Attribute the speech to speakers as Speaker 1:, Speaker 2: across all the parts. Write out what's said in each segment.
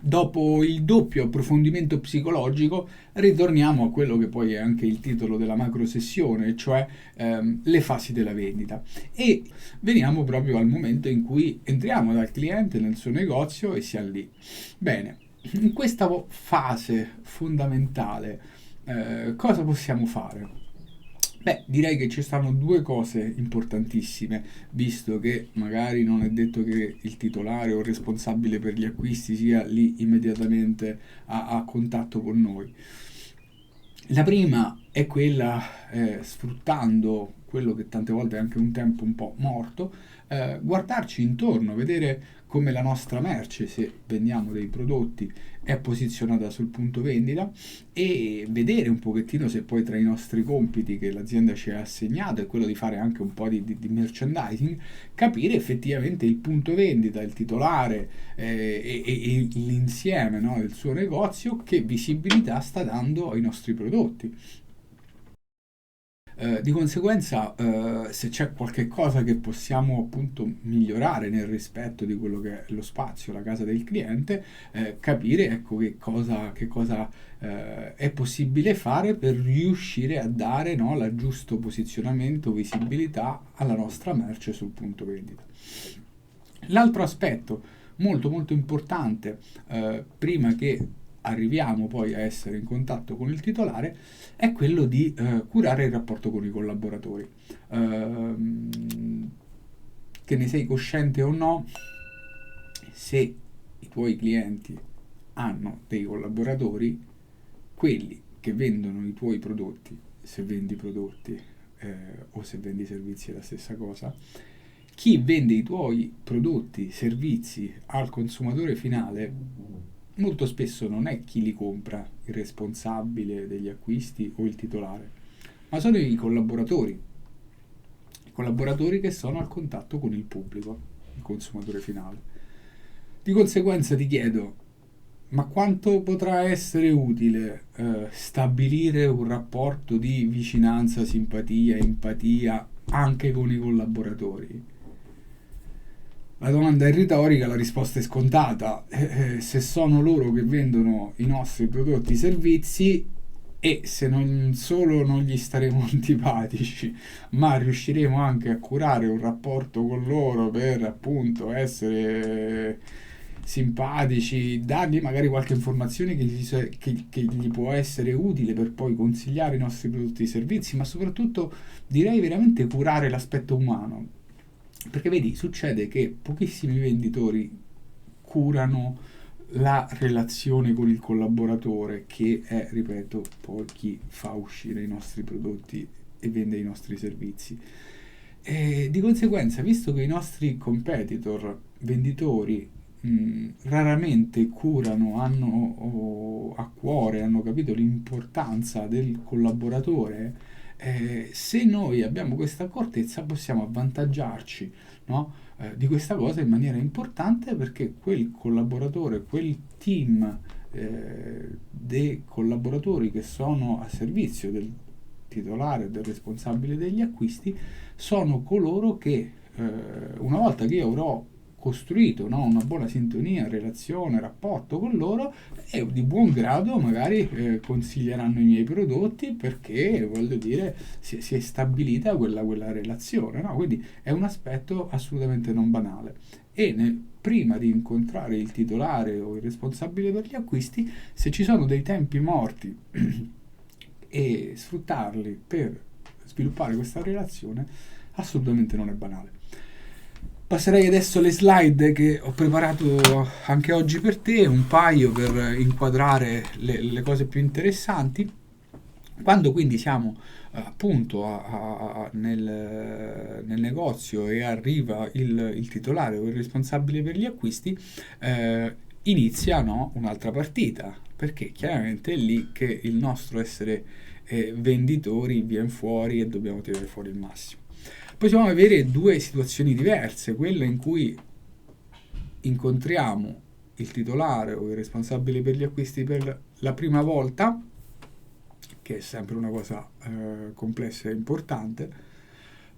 Speaker 1: Dopo il doppio approfondimento psicologico, ritorniamo a quello che poi è anche il titolo della macro sessione, cioè le fasi della vendita. E veniamo proprio al momento in cui entriamo dal cliente nel suo negozio e siamo lì. Bene, in questa fase fondamentale, cosa possiamo fare? Beh, direi che ci stanno due cose importantissime, visto che magari non è detto che il titolare o il responsabile per gli acquisti sia lì immediatamente a contatto con noi. La prima è quella, sfruttando quello che tante volte è anche un tempo un po' morto, guardarci intorno, vedere come la nostra merce, se vendiamo dei prodotti, è posizionata sul punto vendita e vedere un pochettino se poi tra i nostri compiti che l'azienda ci ha assegnato è quello di fare anche un po' di merchandising, capire effettivamente il punto vendita, il titolare e l'insieme, no, del suo negozio che visibilità sta dando ai nostri prodotti. Di conseguenza, se c'è qualche cosa che possiamo appunto migliorare nel rispetto di quello che è lo spazio, la casa del cliente, capire ecco che cosa è possibile fare per riuscire a dare, no, la giusto posizionamento, visibilità alla nostra merce sul punto vendita. L'altro aspetto molto molto importante, prima che arriviamo poi a essere in contatto con il titolare, è quello di curare il rapporto con i collaboratori. Ehm, che ne sei cosciente o no, se i tuoi clienti hanno dei collaboratori, quelli che vendono i tuoi prodotti, se vendi prodotti o se vendi servizi è la stessa cosa, chi vende i tuoi prodotti, servizi al consumatore finale, molto spesso non è chi li compra, il responsabile degli acquisti o il titolare, ma sono i collaboratori che sono al contatto con il pubblico, il consumatore finale. Di conseguenza ti chiedo, ma quanto potrà essere utile stabilire un rapporto di vicinanza, simpatia, empatia anche con i collaboratori? La domanda è retorica, la risposta è scontata. Se sono loro che vendono i nostri prodotti e servizi e se non solo non gli staremo antipatici, ma riusciremo anche a curare un rapporto con loro per appunto essere simpatici, dargli magari qualche informazione che gli può essere utile per poi consigliare i nostri prodotti e servizi, ma soprattutto direi veramente curare l'aspetto umano. Perché vedi, succede che pochissimi venditori curano la relazione con il collaboratore, che è, ripeto, poi chi fa uscire i nostri prodotti e vende i nostri servizi. E di conseguenza, visto che i nostri competitor venditori raramente curano, hanno a cuore, hanno capito l'importanza del collaboratore, se noi abbiamo questa accortezza possiamo avvantaggiarci, no, di questa cosa in maniera importante perché quel collaboratore, quel team dei collaboratori che sono a servizio del titolare, del responsabile degli acquisti, sono coloro che una volta che io avrò costruito, no, una buona sintonia, relazione, rapporto con loro e di buon grado magari consiglieranno i miei prodotti perché voglio dire si è stabilita quella relazione, no? Quindi è un aspetto assolutamente non banale e prima di incontrare il titolare o il responsabile per gli acquisti, se ci sono dei tempi morti e sfruttarli per sviluppare questa relazione assolutamente non è banale. Passerei adesso alle slide che ho preparato anche oggi per te, un paio per inquadrare le cose più interessanti. Quando quindi siamo appunto nel negozio e arriva il titolare o il responsabile per gli acquisti, inizia, no, un'altra partita, perché chiaramente è lì che il nostro essere venditori viene fuori e dobbiamo tirare fuori il massimo. Possiamo avere due situazioni diverse, quella in cui incontriamo il titolare o il responsabile per gli acquisti per la prima volta, che è sempre una cosa complessa e importante,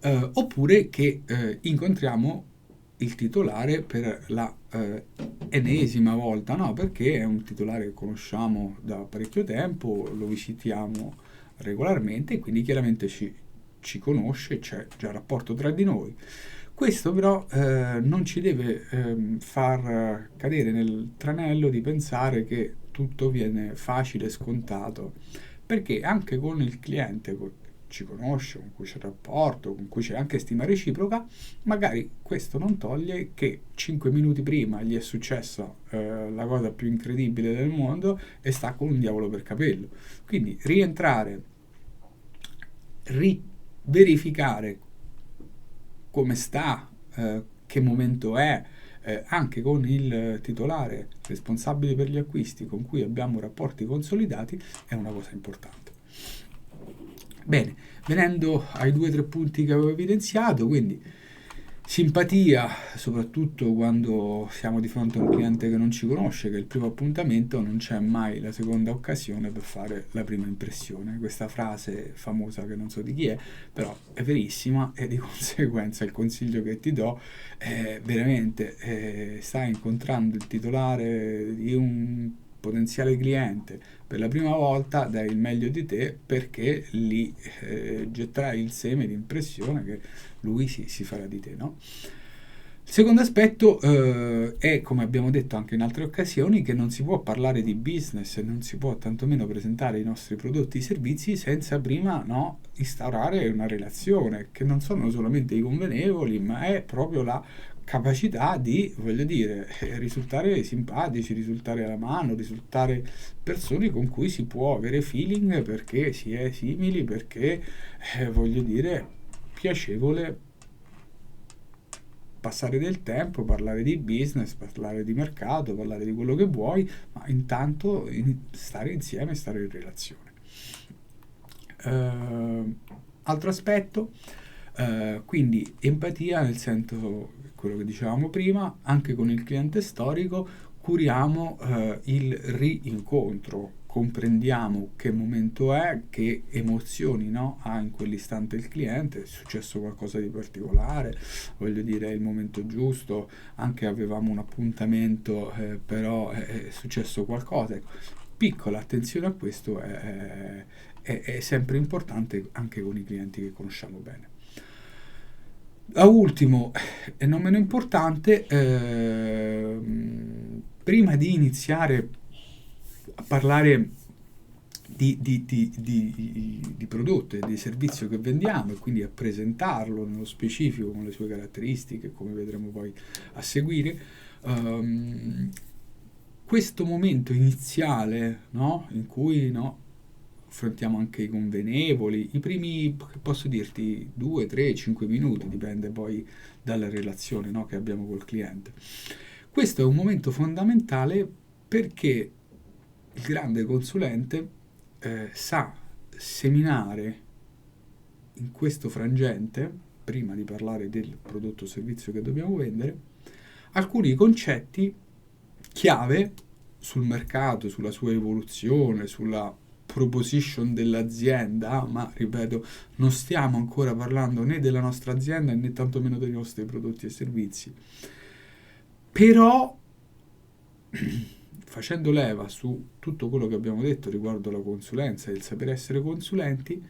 Speaker 1: oppure che incontriamo il titolare per la ennesima volta, no? Perché è un titolare che conosciamo da parecchio tempo, lo visitiamo regolarmente e quindi chiaramente ci conosce, c'è già rapporto tra di noi. Questo però non ci deve far cadere nel tranello di pensare che tutto viene facile e scontato, perché anche con il cliente ci conosce, con cui c'è rapporto, con cui c'è anche stima reciproca, magari questo non toglie che 5 minuti prima gli è successa la cosa più incredibile del mondo e sta con un diavolo per capello. Quindi rientrare, verificare come sta, che momento è, anche con il titolare responsabile per gli acquisti con cui abbiamo rapporti consolidati, è una cosa importante. Bene, venendo ai 2 o 3 punti che avevo evidenziato, quindi simpatia, soprattutto quando siamo di fronte a un cliente che non ci conosce, che è il primo appuntamento, non c'è mai la seconda occasione per fare la prima impressione. Questa frase famosa che non so di chi è, però è verissima e di conseguenza il consiglio che ti do è veramente stai incontrando il titolare di un potenziale cliente per la prima volta, dai il meglio di te perché lì getterai il seme di impressione che lui si farà di te, no? Il secondo aspetto è, come abbiamo detto anche in altre occasioni, che non si può parlare di business e non si può tantomeno presentare i nostri prodotti e servizi senza prima, no, instaurare una relazione, che non sono solamente i convenevoli, ma è proprio la capacità di, voglio dire, risultare simpatici, risultare alla mano, risultare persone con cui si può avere feeling perché si è simili, perché, voglio dire, piacevole passare del tempo, parlare di business, parlare di mercato, parlare di quello che vuoi, ma intanto stare insieme, stare in relazione. Altro aspetto, quindi empatia nel senso, quello che dicevamo prima, anche con il cliente storico curiamo il rincontro, comprendiamo che momento è, che emozioni, no, ha in quell'istante il cliente, è successo qualcosa di particolare, voglio dire è il momento giusto, anche avevamo un appuntamento però è successo qualcosa, ecco, piccola attenzione a questo è sempre importante anche con i clienti che conosciamo bene. Da ultimo, e non meno importante, prima di iniziare a parlare di prodotto e di servizio che vendiamo e quindi a presentarlo nello specifico con le sue caratteristiche, come vedremo poi a seguire, questo momento iniziale, no, in cui no, affrontiamo anche i convenevoli, i primi, posso dirti, 2, 3, 5 minuti, dipende poi dalla relazione, no, che abbiamo col cliente. Questo è un momento fondamentale perché il grande consulente sa seminare in questo frangente, prima di parlare del prodotto o servizio che dobbiamo vendere, alcuni concetti chiave sul mercato, sulla sua evoluzione, sulla proposition dell'azienda, ma ripeto, non stiamo ancora parlando né della nostra azienda né tantomeno dei nostri prodotti e servizi. Però facendo leva su tutto quello che abbiamo detto riguardo la consulenza e il saper essere consulenti,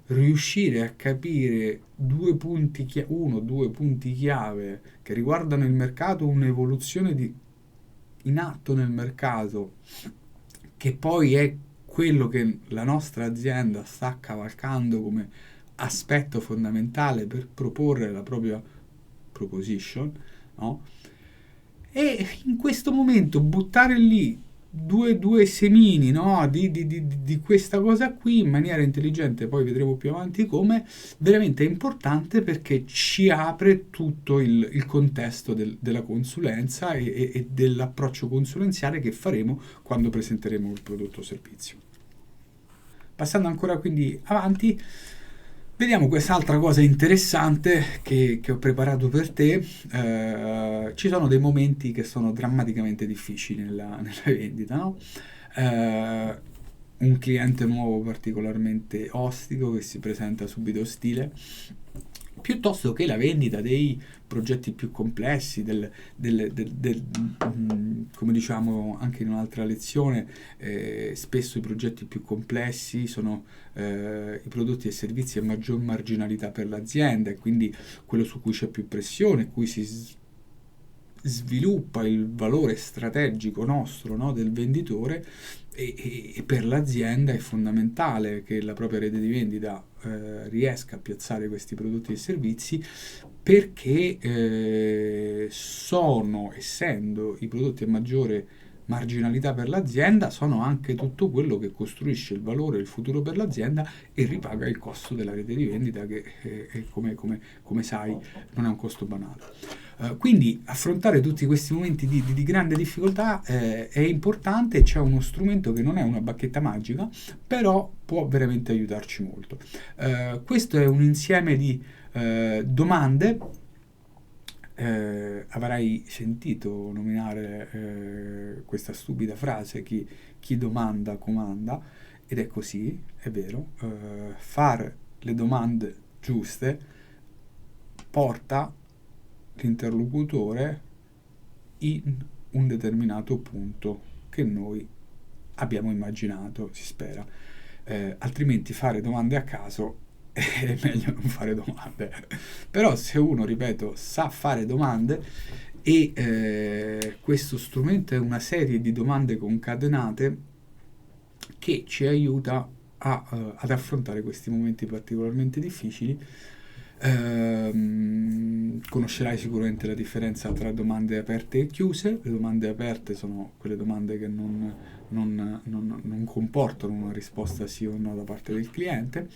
Speaker 1: riuscire a capire 2 punti chiave che riguardano il mercato, un'evoluzione in atto nel mercato, che poi è quello che la nostra azienda sta cavalcando come aspetto fondamentale per proporre la propria proposition, no? E in questo momento buttare lì due semini, no, di questa cosa qui in maniera intelligente, poi vedremo più avanti come, veramente è importante perché ci apre tutto il contesto della consulenza e dell'approccio consulenziale che faremo quando presenteremo il prodotto o servizio. Passando ancora quindi avanti, vediamo quest'altra cosa interessante che ho preparato per te. Ci sono dei momenti che sono drammaticamente difficili nella vendita, no? Un cliente nuovo particolarmente ostico che si presenta subito ostile, piuttosto che la vendita dei progetti più complessi, come diciamo anche in un'altra lezione, spesso i progetti più complessi sono i prodotti e servizi a maggior marginalità per l'azienda, e quindi quello su cui c'è più pressione, cui si sviluppa il valore strategico nostro, no, del venditore, e per l'azienda è fondamentale che la propria rete di vendita riesca a piazzare questi prodotti e servizi, perché sono, essendo i prodotti a maggiore marginalità per l'azienda, sono anche tutto quello che costruisce il valore e il futuro per l'azienda e ripaga il costo della rete di vendita, che come sai non è un costo banale. Quindi affrontare tutti questi momenti di grande difficoltà è importante. C'è uno strumento che non è una bacchetta magica, però può veramente aiutarci molto. Questo è un insieme di domande. Avrai sentito nominare questa stupida frase: chi domanda comanda, ed è così, è vero. Fare le domande giuste porta l'interlocutore in un determinato punto che noi abbiamo immaginato, si spera. Altrimenti fare domande a caso è meglio non fare domande. Però se uno, ripeto, sa fare domande, e questo strumento è una serie di domande concatenate che ci aiuta ad affrontare questi momenti particolarmente difficili. Conoscerai sicuramente la differenza tra domande aperte e chiuse. Le domande aperte sono quelle domande che non comportano una risposta sì o no da parte del cliente.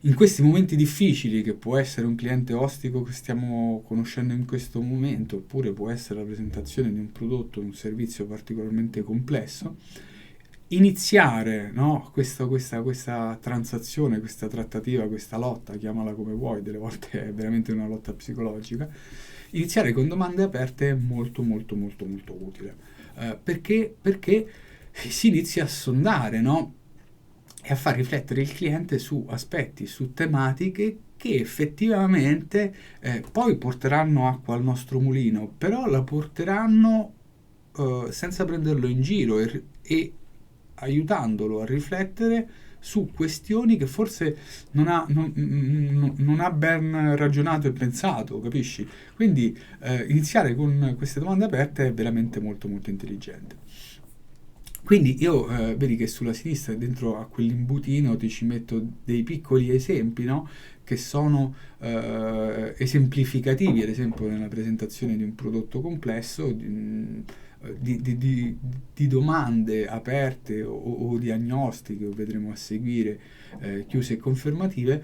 Speaker 1: In questi momenti difficili, che può essere un cliente ostico che stiamo conoscendo in questo momento, oppure può essere la presentazione di un prodotto o un servizio particolarmente complesso, iniziare, no, questa transazione, questa trattativa, questa lotta, chiamala come vuoi, delle volte è veramente una lotta psicologica. Iniziare con domande aperte è molto molto molto molto utile, perché si inizia a sondare, no, e a far riflettere il cliente su aspetti, su tematiche che effettivamente poi porteranno acqua al nostro mulino, però la porteranno senza prenderlo in giro, e aiutandolo a riflettere su questioni che forse non ha ben ragionato e pensato, capisci? Quindi iniziare con queste domande aperte è veramente molto molto intelligente. Quindi io vedi che sulla sinistra, dentro a quell'imbutino, ti ci metto dei piccoli esempi, no? Che sono esemplificativi, ad esempio nella presentazione di un prodotto complesso, di domande aperte o diagnostiche, o vedremo a seguire, chiuse e confermative,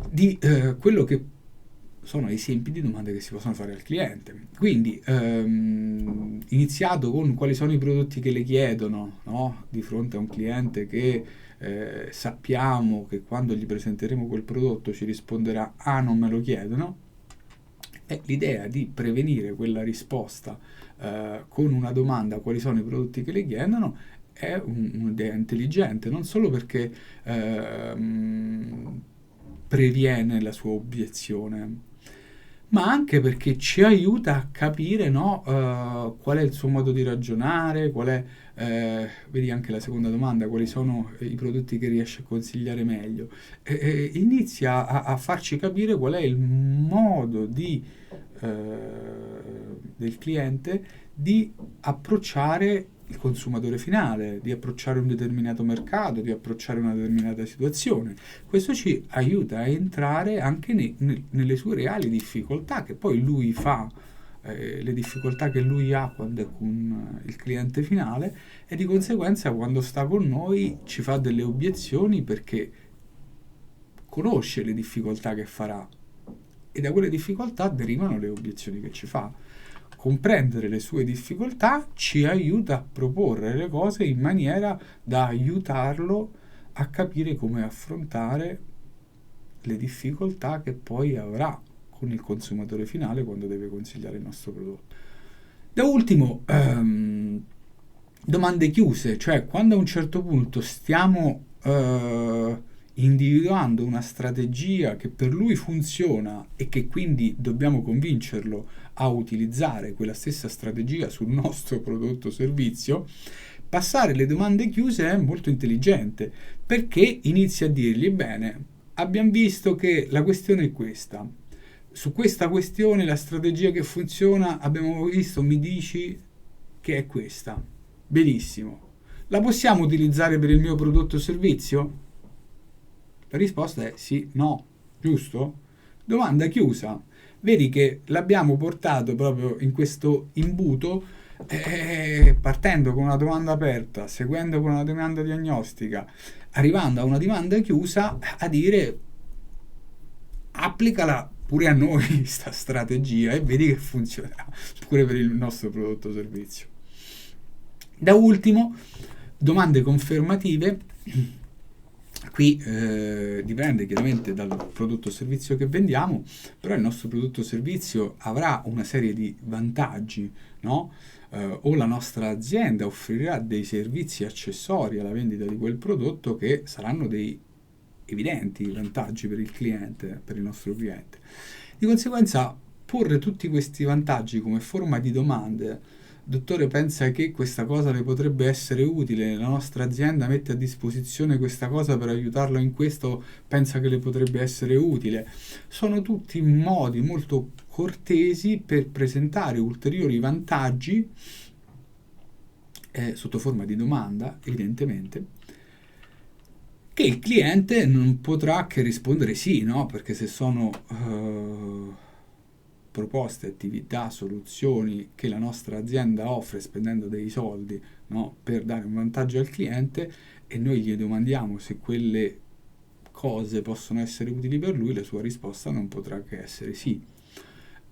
Speaker 1: di quello che sono esempi di domande che si possono fare al cliente. Quindi iniziato con quali sono i prodotti che le chiedono, no? Di fronte a un cliente che sappiamo che quando gli presenteremo quel prodotto ci risponderà: ah, non me lo chiedono. È l'idea di prevenire quella risposta con una domanda: quali sono i prodotti che le chiedono. È un'idea intelligente, non solo perché previene la sua obiezione, ma anche perché ci aiuta a capire, no, qual è il suo modo di ragionare, vedi anche la seconda domanda: quali sono i prodotti che riesce a consigliare meglio. Inizia a farci capire qual è il modo del cliente di approcciare il consumatore finale, di approcciare un determinato mercato, di approcciare una determinata situazione. Questo ci aiuta a entrare anche nelle sue reali difficoltà, che poi lui fa, le difficoltà che lui ha quando è con il cliente finale, e di conseguenza quando sta con noi ci fa delle obiezioni perché conosce le difficoltà che farà, e da quelle difficoltà derivano le obiezioni che ci fa. Comprendere le sue difficoltà ci aiuta a proporre le cose in maniera da aiutarlo a capire come affrontare le difficoltà che poi avrà con il consumatore finale quando deve consigliare il nostro prodotto. Da ultimo, domande chiuse, cioè quando a un certo punto stiamo individuando una strategia che per lui funziona e che quindi dobbiamo convincerlo a utilizzare quella stessa strategia sul nostro prodotto o servizio, passare le domande chiuse è molto intelligente, perché inizia a dirgli: bene, abbiamo visto che la questione è questa, su questa questione la strategia che funziona abbiamo visto, mi dici che è questa, benissimo, la possiamo utilizzare per il mio prodotto o servizio? La risposta è sì, no, giusto? Domanda chiusa. Vedi che l'abbiamo portato proprio in questo imbuto, partendo con una domanda aperta, seguendo con una domanda diagnostica, arrivando a una domanda chiusa, a dire: applicala pure a noi sta strategia e vedi che funzionerà pure per il nostro prodotto o servizio. Da ultimo, domande confermative. Qui dipende chiaramente dal prodotto o servizio che vendiamo, però il nostro prodotto o servizio avrà una serie di vantaggi, no? O la nostra azienda offrirà dei servizi accessori alla vendita di quel prodotto che saranno dei evidenti vantaggi per il cliente, per il nostro cliente. Di conseguenza, porre tutti questi vantaggi come forma di domande: dottore, pensa che questa cosa le potrebbe essere utile, la nostra azienda mette a disposizione questa cosa per aiutarlo in questo, pensa che le potrebbe essere utile, sono tutti modi molto cortesi per presentare ulteriori vantaggi sotto forma di domanda, evidentemente, che il cliente non potrà che rispondere sì, no? Perché se sono proposte, attività, soluzioni che la nostra azienda offre spendendo dei soldi, no? Per dare un vantaggio al cliente, e noi gli domandiamo se quelle cose possono essere utili per lui, la sua risposta non potrà che essere sì.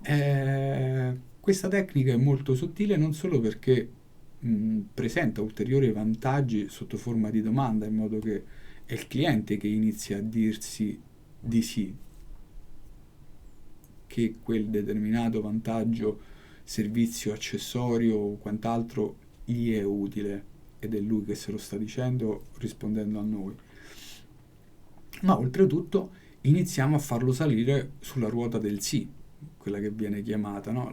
Speaker 1: Questa tecnica è molto sottile, non solo perché presenta ulteriori vantaggi sotto forma di domanda, in modo che è il cliente che inizia a dirsi di sì, che quel determinato vantaggio, servizio, accessorio o quant'altro gli è utile, ed è lui che se lo sta dicendo rispondendo a noi. Ma oltretutto iniziamo a farlo salire sulla ruota del sì, quella che viene chiamata, no?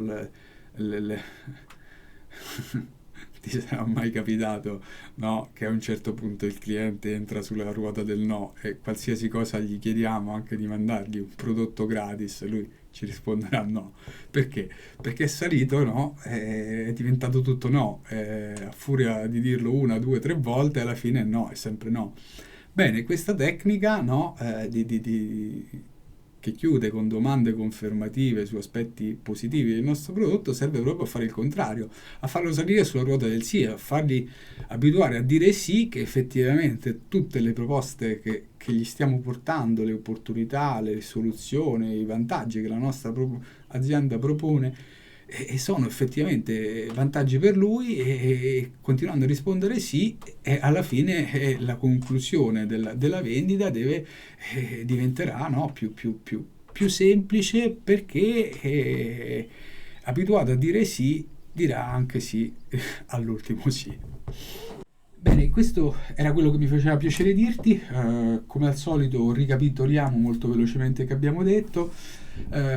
Speaker 1: Ti sarà mai capitato, no? Che a un certo punto il cliente entra sulla ruota del no e qualsiasi cosa gli chiediamo, anche di mandargli un prodotto gratis, lui ci risponderà no. Perché? Perché è salito, no? È diventato tutto no. A furia di dirlo una, due, tre volte, alla fine no, è sempre no. Bene, questa tecnica, no, che chiude con domande confermative su aspetti positivi del nostro prodotto, serve proprio a fare il contrario, a farlo salire sulla ruota del sì, a fargli abituare a dire sì, che effettivamente tutte le proposte che gli stiamo portando, le opportunità, le soluzioni, i vantaggi che la nostra azienda propone, e sono effettivamente vantaggi per lui, e continuando a rispondere sì, e alla fine la conclusione della vendita diventerà, no, più semplice, perché abituato a dire sì, dirà anche sì all'ultimo sì. Bene, questo era quello che mi faceva piacere dirti. Come al solito ricapitoliamo molto velocemente che abbiamo detto.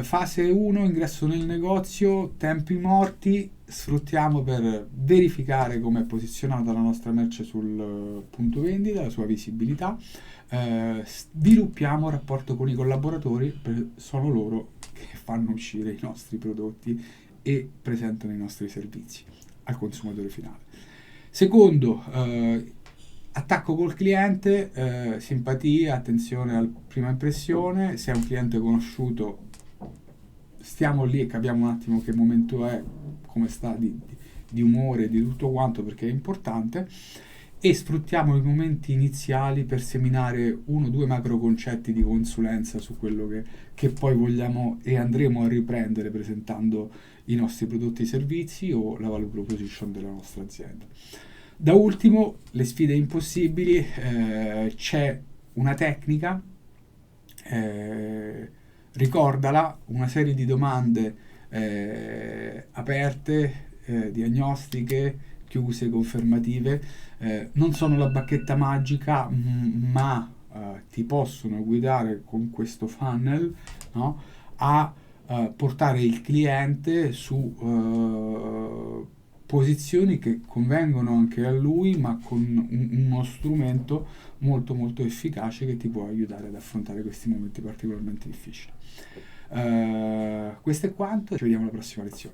Speaker 1: Fase 1, ingresso nel negozio, tempi morti, sfruttiamo per verificare come è posizionata la nostra merce sul punto vendita, la sua visibilità. Sviluppiamo rapporto con i collaboratori, sono loro che fanno uscire i nostri prodotti e presentano i nostri servizi al consumatore finale. Secondo, attacco col cliente, simpatia, attenzione alla prima impressione. Se è un cliente conosciuto, stiamo lì e capiamo un attimo che momento è, come sta di umore, di tutto quanto, perché è importante, e sfruttiamo i momenti iniziali per seminare uno o due macro concetti di consulenza su quello che poi vogliamo e andremo a riprendere presentando i nostri prodotti e servizi o la value proposition della nostra azienda. Da ultimo, le sfide impossibili. C'è una tecnica, ricordala, una serie di domande aperte, diagnostiche, chiuse, confermative. Non sono la bacchetta magica, ma ti possono guidare con questo funnel, no? A portare il cliente su posizioni che convengono anche a lui, ma con uno strumento molto molto efficace che ti può aiutare ad affrontare questi momenti particolarmente difficili. Questo è quanto, ci vediamo alla prossima lezione.